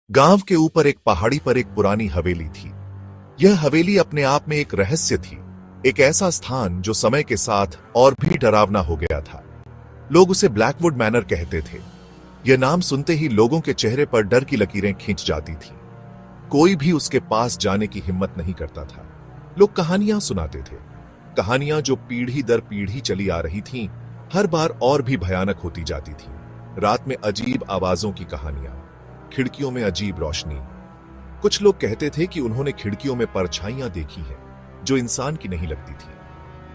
गांव के ऊपर एक पहाड़ी पर एक पुरानी हवेली थी। यह हवेली अपने आप में एक रहस्य थी, एक ऐसा स्थान जो समय के साथ और भी डरावना हो गया था। लोग उसे ब्लैकवुड मैनर कहते थे। यह नाम सुनते ही लोगों के चेहरे पर डर की लकीरें खींच जाती थी। कोई भी उसके पास जाने की हिम्मत नहीं करता था। लोग कहानियां सुनाते थे, कहानियां जो पीढ़ी दर पीढ़ी चली आ रही थीं, हर बार और भी भयानक होती जाती थी। रात में अजीब आवाजों की कहानियां, खिड़कियों में अजीब रोशनी। कुछ लोग कहते थे कि उन्होंने खिड़कियों में परछाइयां देखी हैं जो इंसान की नहीं लगती थी,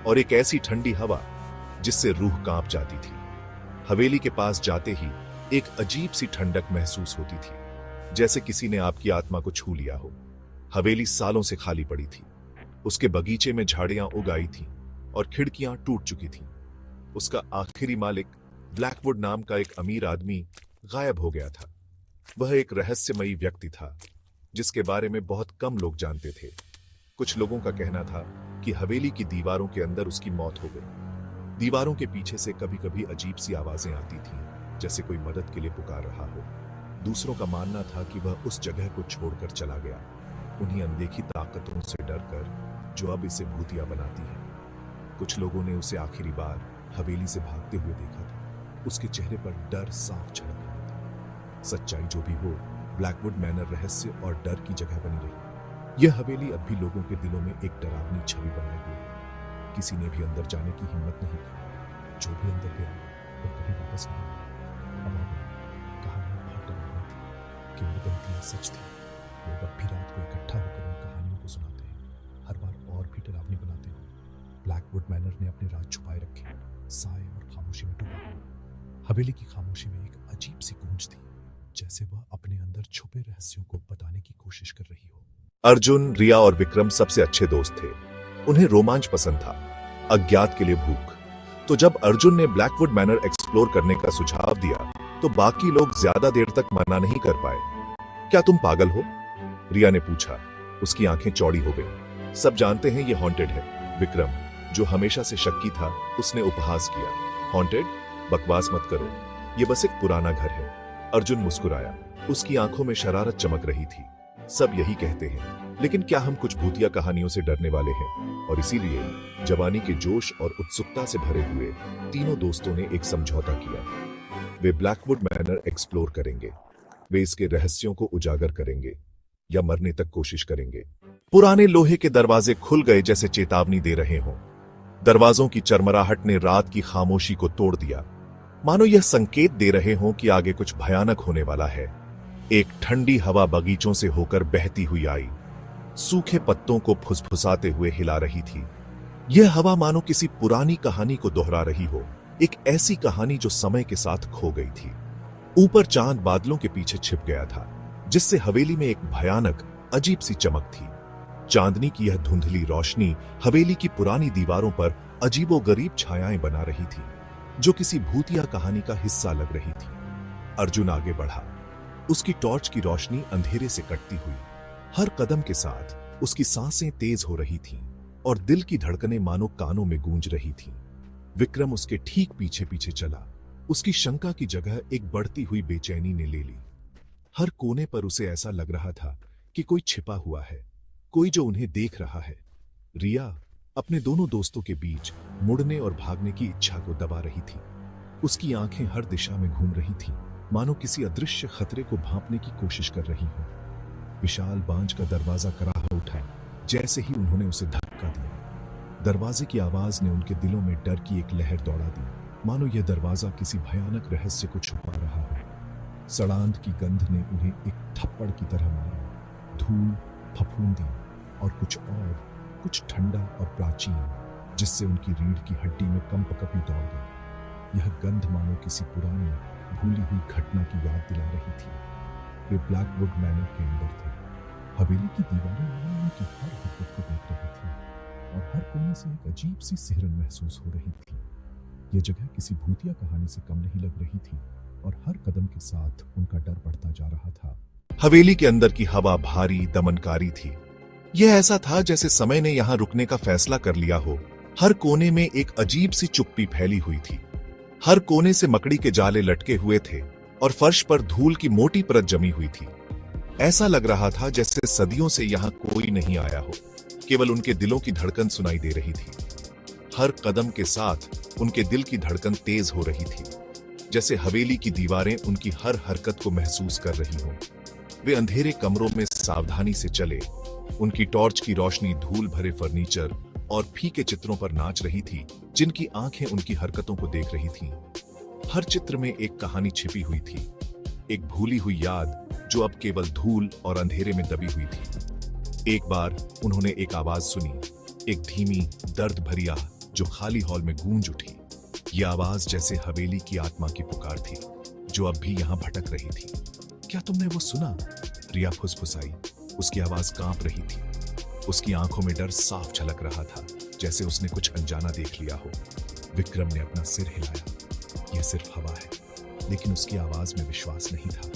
और एक ऐसी ठंडी हवा जिससे रूह कांप जाती थी। हवेली के पास जाते ही एक अजीब सी ठंडक महसूस होती थी, जैसे किसी ने आपकी आत्मा को छू लिया हो। हवेली सालों से खाली पड़ी थी। उसके बगीचे में झाड़ियां उग आई थीं और खिड़कियां टूट चुकी थीं। उसका आखिरी मालिक, ब्लैकवुड नाम का एक अमीर आदमी, गायब हो गया था। वह एक रहस्यमयी व्यक्ति था जिसके बारे में बहुत कम लोग जानते थे। कुछ लोगों का कहना था कि हवेली की दीवारों के अंदर उसकी मौत हो गई। दीवारों के पीछे से कभी कभी अजीब सी आवाजें आती थीं, जैसे कोई मदद के लिए पुकार रहा हो। दूसरों का मानना था कि वह उस जगह को छोड़कर चला गया, उन्हीं अनदेखी ताकतों से डरकर जो अब इसे भूतिया बनाती है। कुछ लोगों ने उसे आखिरी बार हवेली से भागते हुए देखा था। उसके चेहरे पर डर साफ झलक रहा था। सच्चाई जो भी हो, ब्लैकवुड मैनर रहस्य और डर की जगह बनी रही। यह हवेली अब भी लोगों के दिलों में एक डरावनी छवि बनाए हुए है। किसी ने भी अंदर जाने की हिम्मत नहीं की। जो भी अंदर गया वो कभी वापस नहीं आया। कहानियां बहुत डरावनी थी, किंवदंतियां सच थी। लोग अब भी रात को इकट्ठा होकर इन कहानियों को सुनाते हैं, हर बार और भी डरावनी बनाते हैं। ब्लैकवुड मैनर ने अपने राज छुपाए रखे, साए और खामोशी में डूबा। हवेली की खामोशी में एक अजीब सी गूंज थी, जैसे वह अपने अंदर छुपे रहस्यों को बताने की कोशिश कर रही हो। अर्जुन, रिया और विक्रम सबसे अच्छे दोस्त थे। उन्हें रोमांच पसंद था, अज्ञात के लिए भूख। तो जब अर्जुन ने ब्लैकवुड मैनर एक्सप्लोर करने का सुझाव दिया तो बाकी लोग ज्यादा देर तक मना नहीं कर पाए। क्या तुम पागल हो? रिया ने पूछा। उसकी आंखें चौड़ी हो गई। सब जानते हैं ये हॉन्टेड है। विक्रम, जो हमेशा से शक्की था, उसने उपहास किया। हॉन्टेड? बकवास मत करो, ये बस एक पुराना घर है। अर्जुन मुस्कुराया। उसकी आंखों में शरारत चमक रही थी। सब यही कहते हैं, लेकिन क्या हम कुछ भूतिया कहानियों से डरने वाले हैं? और इसीलिए जवानी के जोश और उत्सुकता से भरे हुए तीनों दोस्तों ने एक समझौता किया। वे ब्लैकवुड मैनर एक्सप्लोर करेंगे। वे इसके रहस्यों को उजागर करेंगे या मरने तक कोशिश करेंगे। पुराने लोहे के दरवाजे खुल गए जैसे चेतावनी दे रहे हों। दरवाजों की चरमराहट ने रात की खामोशी को तोड़ दिया, मानो यह संकेत दे रहे हों कि आगे कुछ भयानक होने वाला है। एक ठंडी हवा बगीचों से होकर बहती हुई आई, सूखे पत्तों को फुसफुसाते हुए हिला रही थी। यह हवा मानो किसी पुरानी कहानी को दोहरा रही हो, एक ऐसी कहानी जो समय के साथ खो गई थी। ऊपर चांद बादलों के पीछे छिप गया था, जिससे हवेली में एक भयानक अजीब सी चमक थी। चांदनी की यह धुंधली रोशनी हवेली की पुरानी दीवारों पर अजीबोगरीब छायाएं बना रही थी, जो किसी भूतिया कहानी का हिस्सा लग रही थी। अर्जुन आगे बढ़ा, उसकी टॉर्च की रोशनी अंधेरे से कटती हुई। हर कदम के साथ उसकी सांसें तेज हो रही थीं और दिल की धड़कनें मानो कानों में गूंज रही थीं। विक्रम उसके ठीक पीछे पीछे चला। उसकी शंका की जगह एक बढ़ती हुई बेचैनी ने ले ली। हर कोने पर उसे ऐसा लग रहा था कि कोई छिपा हुआ है, कोई जो उन्हें देख रहा है। रिया अपने दोनों दोस्तों के बीच मुड़ने और भागने की इच्छा को दबा रही थी। उसकी आंखें हर दिशा में घूम रही थीं, मानो किसी अदृश्य खतरे को भांपने की कोशिश कर रही हो। विशाल बांझ का दरवाजा कराह उठा जैसे ही उन्होंने उसे धक्का दिया। दरवाजे की आवाज ने उनके दिलों में डर की एक लहर दौड़ा दी, मानो यह दरवाजा किसी भयानक रहस्य को छुपा रहा हो। सड़ांध की गंध ने उन्हें एक थप्पड़ की तरह मारा। धूल, फफूंदी और कुछ ठंडा और प्राचीन, जिससे उनकी रीढ़ की हड्डी में कंपकपी दौड़ गई। यह गंध मानो किसी पुरानी भूली हुई घटना की याद दिला रही थी। वे ब्लैकवुड मैनर के अंदर थे। हवेली की दीवारें उनकी हर हरकत को देख रही थी और हर कोने से एक अजीब सी सिहरन महसूस हो रही थी। यह जगह किसी भूतिया कहानी से कम नहीं लग रही थी और हर कदम के साथ उनका डर बढ़ता जा रहा था। हवेली के अंदर की हवा भारी, दमनकारी थी। यह ऐसा था जैसे समय ने यहां रुकने का फैसला कर लिया हो। हर कोने में एक अजीब सी चुप्पी फैली हुई थी। हर कोने से मकड़ी के जाले लटके हुए थे और फर्श पर धूल की मोटी परत जमी हुई थी। ऐसा लग रहा था जैसे सदियों से यहां कोई नहीं आया हो, केवल उनके दिलों की धड़कन सुनाई दे रही थी। हर कदम के साथ उनके दिल की धड़कन तेज हो रही थी, जैसे हवेली की दीवारें उनकी हर हरकत को महसूस कर रही हों। वे अंधेरे कमरों में सावधानी से चले, उनकी टॉर्च की रोशनी धूल भरे फर्नीचर और फीके चित्रों पर नाच रही थी, जिनकी आंखें उनकी हरकतों को देख रही थीं। हर चित्र में एक कहानी छिपी हुई थी, एक भूली हुई याद जो अब केवल धूल और अंधेरे में दबी हुई थी। एक बार उन्होंने एक आवाज सुनी, एक धीमी दर्द भरी आह जो खाली हॉल में गूंज उठी। यह आवाज जैसे हवेली की आत्मा की पुकार थी, जो अब भी यहां भटक रही थी। क्या तुमने वो सुना? रिया फुसफुसाई। उसकी आवाज कांप रही थी, उसकी आंखों में डर साफ झलक रहा था, जैसे उसने कुछ अनजाना देख लिया हो। विक्रम ने अपना सिर हिलाया। यह सिर्फ हवा है, लेकिन उसकी आवाज में विश्वास नहीं था।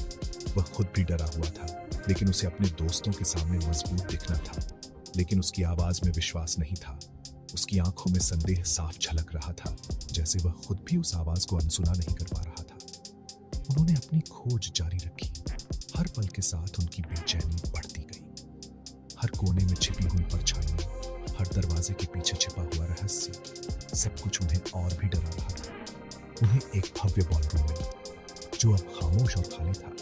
वह खुद भी डरा हुआ था, लेकिन उसे अपने दोस्तों के सामने मजबूत दिखना था। लेकिन उसकी आवाज में विश्वास नहीं था, उसकी आंखों में संदेह साफ झलक रहा था, जैसे वह खुद भी उस आवाज को अनसुना नहीं कर पा रहा था। उन्होंने अपनी खोज जारी रखी। हर पल के साथ उनकी बेचैनी बढ़ती गई। हर कोने में छिपी हुई परछाइयां, हर दरवाजे के पीछे छिपा हुआ रहस्य, सब कुछ उन्हें और भी डरा रहा था। उन्हें एक भव्य बॉलरूम मिला, जो अब खामोश और खाली था।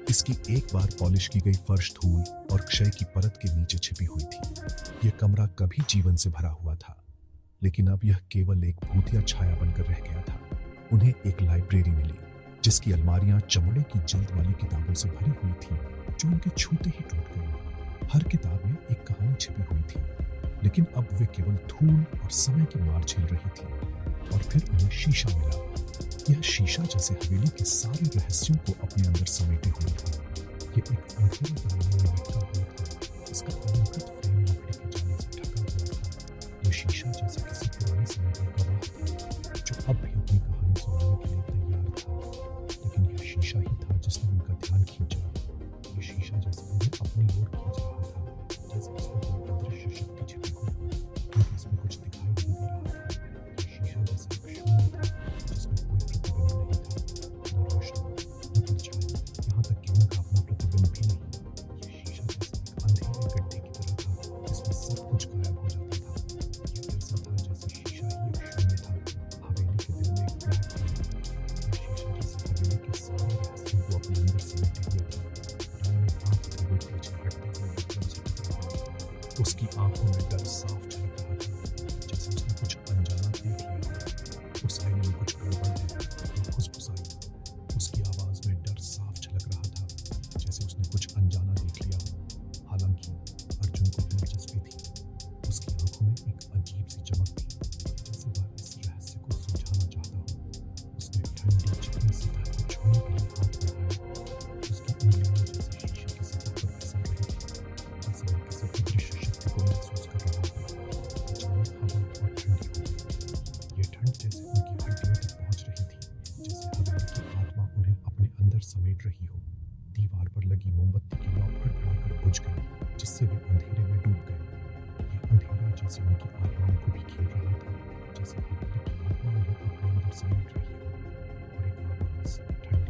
इसकी एक बार पॉलिश की गई फर्श धूल और क्षय की परत के नीचे छिपी हुई थी। यह कमरा कभी जीवन से भरा हुआ था, लेकिन अब यह केवल एक भूतिया छाया बनकर रह गया था। उन्हें एक लाइब्रेरी मिली, जिसकी अलमारियां चमड़े की जल्द वाली किताबों से भरी हुई थी, जो उनके छूते ही टूट गई। हर किताब में एक कहानी छिपी हुई थी, लेकिन अब वे केवल धूल और समय की मार झेल रही थी। और फिर उन्हें शीशा मिला। यह शीशा जैसे हवेली के सारे रहस्यों को अपने अंदर समेटे हुए था। यह एक अंधेरे दरवाजे में लटका हुआ था, इसका अलंकृत फ्रेम लकड़ी के जाली से ढका हुआ था। यह शीशा जैसे किसी पुराने समय का गवाह था, जो अब भी अपनी कहानी सुनाने के लिए तैयार था। लेकिन यह शीशा ही था जिसने उनका ध्यान खींचा। यह शीशा जैसे उन्हें अपनी ओर खींच रहा था, जैसे इसमें कोई अदृश्य शक्ति छिपी हुई, लेकिन इसमें कुछ दिखाई नहीं दे रहा था। यह शीशा जैसे एक शून्य था, जिसमें कोई प्रतिबिंब नहीं था, न रोशनी, न परछाई, यहाँ तक कि उनका अपना प्रतिबिंब भी नहीं। यह शीशा जैसे एक अंधेरे गड्ढे की तरह था, जिसमें सब कुछ गायब हो जाता था। यह ऐसा था जैसे शीशा ही एक शून्य था, हवेली के दिल में एक ब्लैक होल। यह शीशा जैसे हवेली के सारे रहस्यों को अपने अंदर समेटे हुए था। रानी कांपते हुए पीछे हटते हुए विक्रम से टकराई। उसकी आंखों में डर साफ झलक रहा था, जैसे उसने कुछ अनजाना देख लिया। उस आईने में कुछ गड़बड़ है, वो फुसफुसाई। उसकी आवाज में डर साफ झलक रहा था, जैसे उसने कुछ अनजाना देख लिया हो। हालांकि अर्जुन को दिलचस्पी थी। उसकी आंखों में एक अजीब सी चमक थी, जैसे वह इस रहस्य को सुलझाना चाहता हो। उसने ठंडी चिकनी सतह को छूने के लिए हाथ बढ़ाया। उसकी उंगलियां जैसे शीशे की सतह पर फिसल रही थी, जैसे वह किसी अदृश्य शक्ति को महसूस कर रहा हो। अचानक हवा और ठंडी हो गई। ये ठंड जैसे उनकी हड्डियों तक पहुंच रही थी, जैसे हवेली की आत्मा उन्हें अपने अंदर समेट रही हो। दीवार पर लगी मोमबत्ती की लौ फड़फड़ाकर बुझ गई, जिससे वे अंधेरे में डूब गए। यह अंधेरा जैसे उनकी आत्माओं को भी घेर रहा था, जैसे हवेली की आत्मा उन्हें अपने अंदर समेट रही हो। और एक आवाज, ठंडी